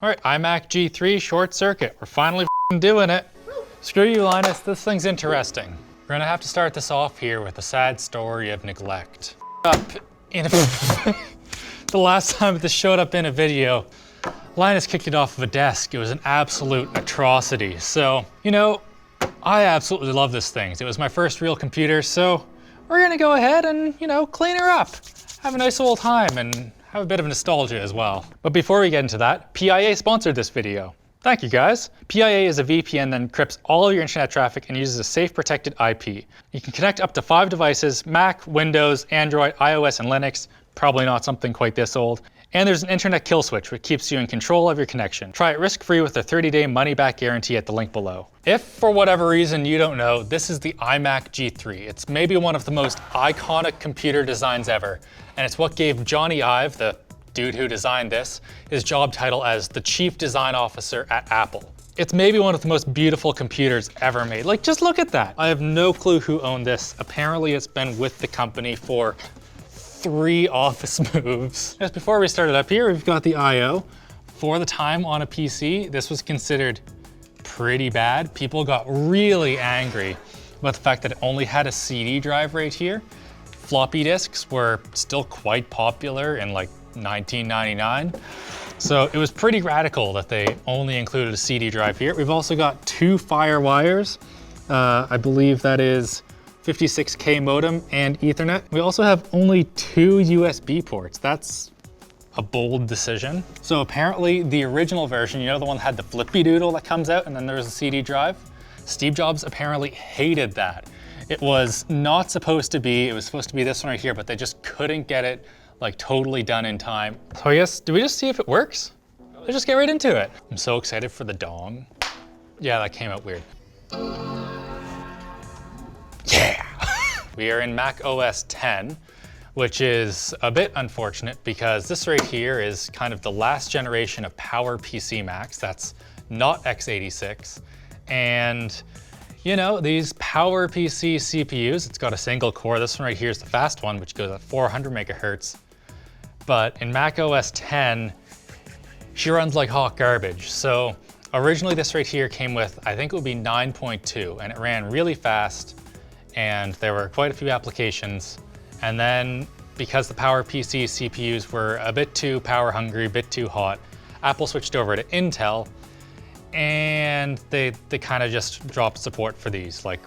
All right, iMac G3 short circuit. We're finally doing it. Screw you, Linus, this thing's interesting. We're gonna have to start this off here with a sad story of neglect. The last time this showed up in a video, Linus kicked it off of a desk. It was an absolute atrocity. So, you know, I absolutely love this thing. It was my first real computer, so we're gonna go ahead and, you know, clean her up. Have a nice old time and have a bit of nostalgia as well. But before we get into that, PIA sponsored this video. Thank you guys. PIA is a VPN that encrypts all your internet traffic and uses a safe protected IP. You can connect up to 5 devices, Mac, Windows, Android, iOS, and Linux, probably not something quite this old. And there's an internet kill switch, which keeps you in control of your connection. Try it risk-free with a 30-day money-back guarantee at the link below. If, for whatever reason, you don't know, this is the iMac G3. It's maybe one of the most iconic computer designs ever, and it's what gave Johnny Ive, the dude who designed this, his job title as the Chief Design Officer at Apple. It's maybe one of the most beautiful computers ever made. Like, just look at that. I have no clue who owned this. Apparently, it's been with the company for 3 office moves. Just before we started up here, we've got the I/O. For the time on a PC, this was considered pretty bad. People got really angry about the fact that it only had a CD drive right here. Floppy disks were still quite popular in like 1999. So it was pretty radical that they only included a CD drive here. We've also got 2 Fire wires. I believe that is 56K modem and Ethernet. We also have only 2 USB ports. That's a bold decision. So apparently the original version, you know, the one that had the flippy doodle that comes out and then there's a CD drive? Steve Jobs apparently hated that. It was not supposed to be, it was supposed to be this one right here, but they just couldn't get it like totally done in time. So I guess, do we just see if it works? Let's just get right into it. I'm so excited for the dong. Yeah, that came out weird. Yeah! We are in Mac OS X, which is a bit unfortunate because this right here is kind of the last generation of PowerPC Macs. That's not x86. And you know, these PowerPC CPUs, it's got a single core. This one right here is the fast one, which goes at 400 megahertz. But in Mac OS X, she runs like hot garbage. So originally this right here came with, I think it would be 9.2, and it ran really fast. And there were quite a few applications. And then because the PowerPC CPUs were a bit too power hungry, a bit too hot, Apple switched over to Intel, and they kind of just dropped support for these like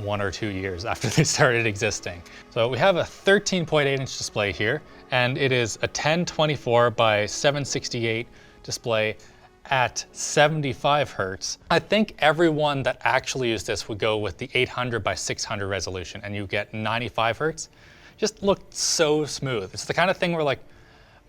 1 or 2 years after they started existing. So we have a 13.8-inch display here, and it is a 1024 by 768 display at 75 hertz. I think everyone that actually used this would go with the 800 by 600 resolution and you get 95 hertz. Just looked so smooth. It's the kind of thing where, like,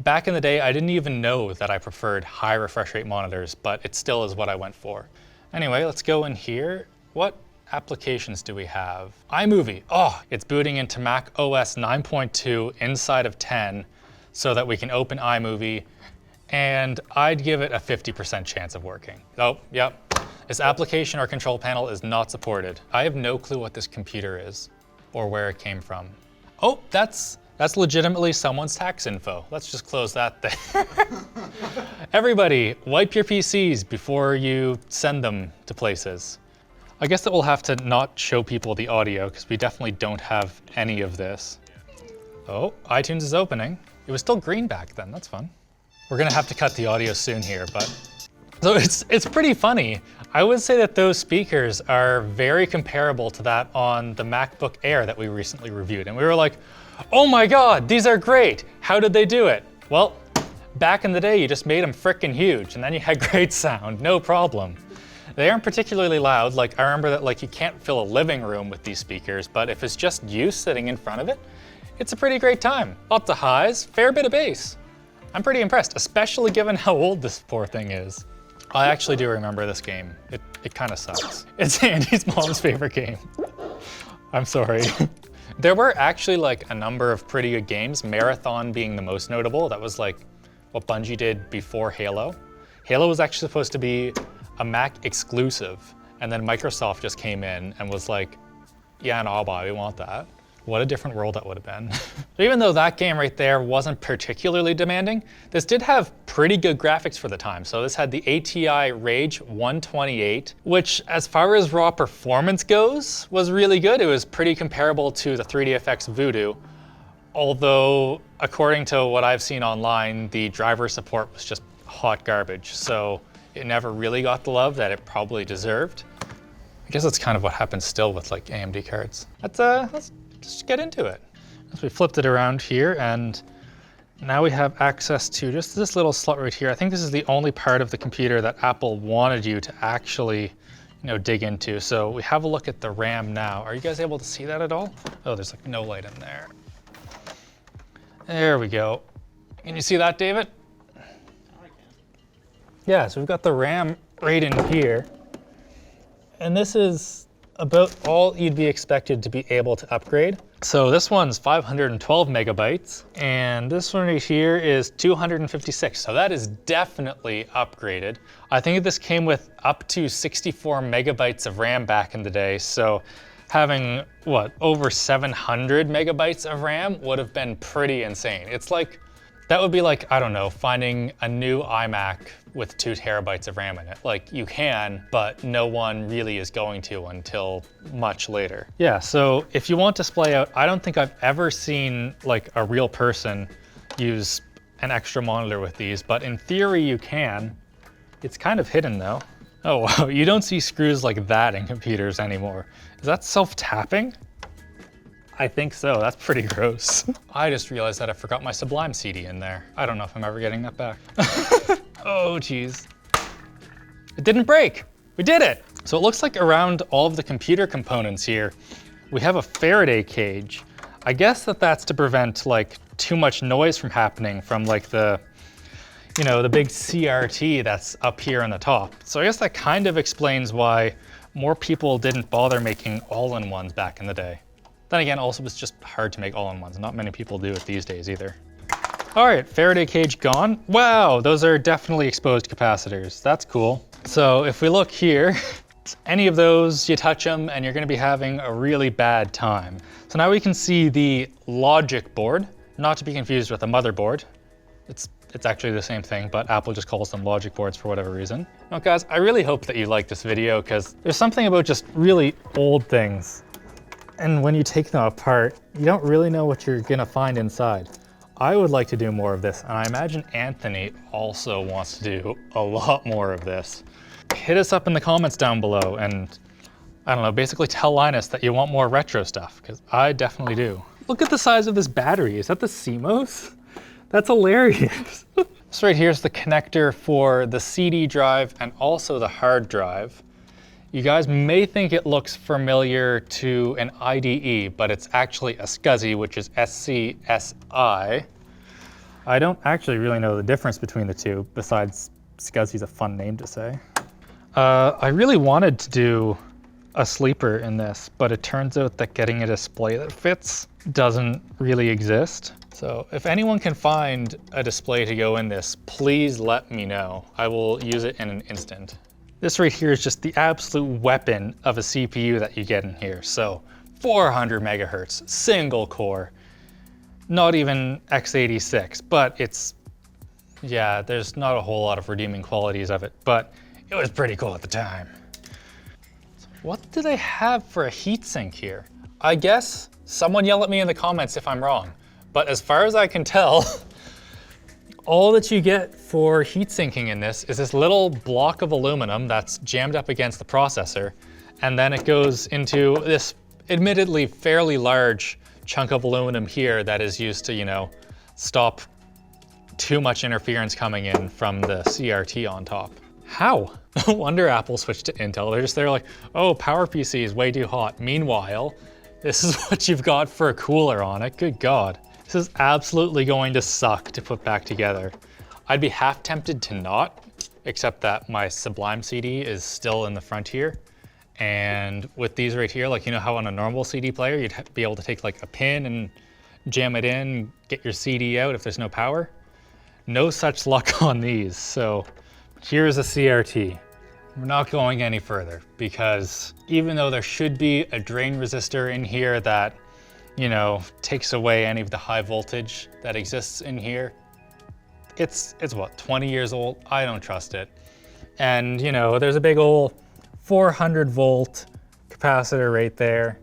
back in the day, I didn't even know that I preferred high refresh rate monitors, but it still is what I went for. Anyway, let's go in here. What applications do we have? iMovie. Oh, it's booting into Mac OS 9.2 inside of 10 so that we can open iMovie, and I'd give it a 50% chance of working. Oh, yep. This application or control panel is not supported. I have no clue what this computer is or where it came from. Oh, that's legitimately someone's tax info. Let's just close that there. Everybody, wipe your PCs before you send them to places. I guess that we'll have to not show people the audio because we definitely don't have any of this. Oh, iTunes is opening. It was still green back then, that's fun. We're gonna have to cut the audio soon here, but. So it's pretty funny. I would say that those speakers are very comparable to that on the MacBook Air that we recently reviewed. And we were like, oh my God, these are great. How did they do it? Well, back in the day, you just made them frickin' huge and then you had great sound, no problem. They aren't particularly loud. Like, I remember that, like, you can't fill a living room with these speakers, but if it's just you sitting in front of it, it's a pretty great time. Lots of highs, fair bit of bass. I'm pretty impressed, especially given how old this poor thing is. I actually do remember this game. It kind of sucks. It's Andy's mom's favorite game. I'm sorry. There were actually like a number of pretty good games, Marathon being the most notable. That was like what Bungie did before Halo. Halo was actually supposed to be a Mac exclusive, and then Microsoft just came in and was like, yeah, no, we want that. What a different world that would have been. So even though that game right there wasn't particularly demanding, this did have pretty good graphics for the time. So this had the ATI Rage 128, which as far as raw performance goes, was really good. It was pretty comparable to the 3DFX Voodoo. Although, according to what I've seen online, the driver support was just hot garbage. So it never really got the love that it probably deserved. I guess that's kind of what happens still with like AMD cards. Let's just get into it. So we flipped it around here, and now we have access to just this little slot right here. I think this is the only part of the computer that Apple wanted you to actually, dig into. So we have a look at the RAM now. Are you guys able to see that at all? Oh, there's like no light in there. There we go. Can you see that, David? I can. Yeah, so we've got the RAM right in here. And this is about all you'd be expected to be able to upgrade. So this one's 512 megabytes, and this one right here is 256. So that is definitely upgraded. I think this came with up to 64 megabytes of RAM back in the day. So having, over 700 megabytes of RAM would have been pretty insane. That would be like, I don't know, finding a new iMac with 2 terabytes of RAM in it. Like, you can, but no one really is going to until much later. Yeah, so if you want display out, I don't think I've ever seen like a real person use an extra monitor with these, but in theory you can. It's kind of hidden though. Oh wow, you don't see screws like that in computers anymore. Is that self-tapping? I think so, that's pretty gross. I just realized that I forgot my Sublime CD in there. I don't know if I'm ever getting that back. Oh geez. It didn't break, we did it. So it looks like around all of the computer components here, we have a Faraday cage. I guess that's to prevent like too much noise from happening from like the big CRT that's up here on the top. So I guess that kind of explains why more people didn't bother making all-in-ones back in the day. Then again, also it's just hard to make all-in-ones. Not many people do it these days either. All right, Faraday cage gone. Wow, those are definitely exposed capacitors. That's cool. So if we look here, any of those, you touch them and you're gonna be having a really bad time. So now we can see the logic board, not to be confused with a motherboard. It's actually the same thing, but Apple just calls them logic boards for whatever reason. Now guys, I really hope that you like this video because there's something about just really old things. And when you take them apart, you don't really know what you're gonna find inside. I would like to do more of this, and I imagine Anthony also wants to do a lot more of this. Hit us up in the comments down below and, I don't know, basically tell Linus that you want more retro stuff, because I definitely do. Look at the size of this battery. Is that the CMOS? That's hilarious. This right here is the connector for the CD drive and also the hard drive. You guys may think it looks familiar to an IDE, but it's actually a SCSI, which is SCSI. I don't actually really know the difference between the two, besides SCSI is a fun name to say. I really wanted to do a sleeper in this, but it turns out that getting a display that fits doesn't really exist. So if anyone can find a display to go in this, please let me know. I will use it in an instant. This right here is just the absolute weapon of a CPU that you get in here. So 400 megahertz, single core, not even x86, but there's not a whole lot of redeeming qualities of it, but it was pretty cool at the time. So what do they have for a heatsink here? I guess someone yell at me in the comments if I'm wrong, but as far as I can tell, all that you get for heat sinking in this is this little block of aluminum that's jammed up against the processor, and then it goes into this admittedly fairly large chunk of aluminum here that is used to, stop too much interference coming in from the CRT on top. How? No wonder Apple switched to Intel. They're just there like, oh, PowerPC is way too hot. Meanwhile, this is what you've got for a cooler on it. Good God. This is absolutely going to suck to put back together. I'd be half tempted to not, except that my Sublime CD is still in the front here. And with these right here, like, how on a normal CD player, you'd be able to take like a pin and jam it in, get your CD out if there's no power. No such luck on these. So here's a CRT. We're not going any further because even though there should be a drain resistor in here that, you know, takes away any of the high voltage that exists in here. It's what, 20 years old? I don't trust it. And you know, there's a big old 400 volt capacitor right there.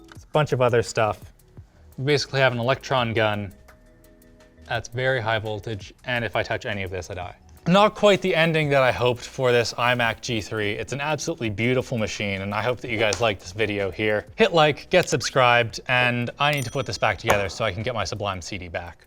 There's a bunch of other stuff. We basically have an electron gun that's very high voltage, and if I touch any of this, I die. Not quite the ending that I hoped for this iMac G3. It's an absolutely beautiful machine, and I hope that you guys like this video here. Hit like, get subscribed, and I need to put this back together so I can get my Sublime CD back.